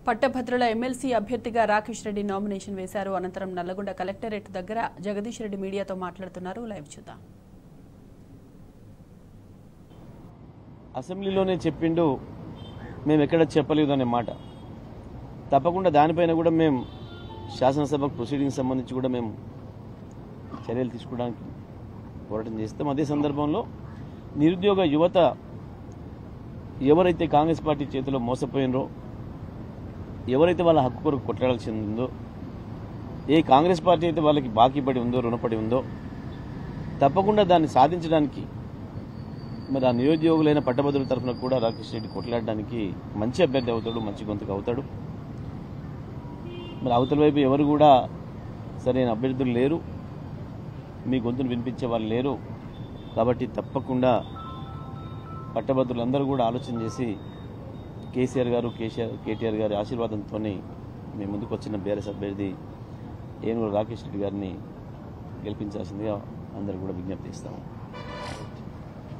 పట్టభద్రుల ఎమ్మెల్సీ అభ్యర్థిగా రాకేష్ రెడ్డి నామినేషన్ వేశారు. అనంతరం నల్లగొండ కలెక్టరేట్ దగ్గర జగదీష్ రెడ్డి మీడియాతో మాట్లాడుతున్నారు. లైవ్ చూద్దాం. అసెంబ్లీలోనే చెప్పిండు, మేము ఎక్కడ చెప్పలేదు అనే మాట. తప్పకుండా దానిపైన కూడా మేము శాసనసభ ప్రొసీడింగ్ సంబంధించి కూడా మేము చర్యలు తీసుకోవడానికి పోరాటం చేస్తాం. అదే సందర్భంలో నిరుద్యోగ యువత ఎవరైతే కాంగ్రెస్ పార్టీ చేతిలో మోసపోయినరో, ఎవరైతే వాళ్ళ హక్కు కొరకు కొట్లాడాల్సి ఉందో, ఏ కాంగ్రెస్ పార్టీ అయితే వాళ్ళకి బాకీ పడి ఉందో, రుణపడి ఉందో, తప్పకుండా దాన్ని సాధించడానికి మరి ఆ నిరుద్యోగులైన పట్టభద్రుల తరఫున కూడా రాకేష్ రెడ్డి కొట్లాడడానికి మంచి అభ్యర్థి అవుతాడు, మంచి గొంతుకు అవుతాడు. మరి అవతల వైపు ఎవరు కూడా సరైన అభ్యర్థులు లేరు, మీ గొంతును వినిపించే వాళ్ళు లేరు. కాబట్టి తప్పకుండా పట్టభద్రులందరూ కూడా ఆలోచన చేసి కేసీఆర్ గారు, కేటీఆర్ గారి ఆశీర్వాదంతో మీ ముందుకు వచ్చిన బీఆర్ఎస్ అభ్యర్థి ఏనుగుల రాకేష్ రెడ్డి గారిని గెలిపించాల్సిందిగా అందరూ కూడా విజ్ఞప్తి చేస్తాము.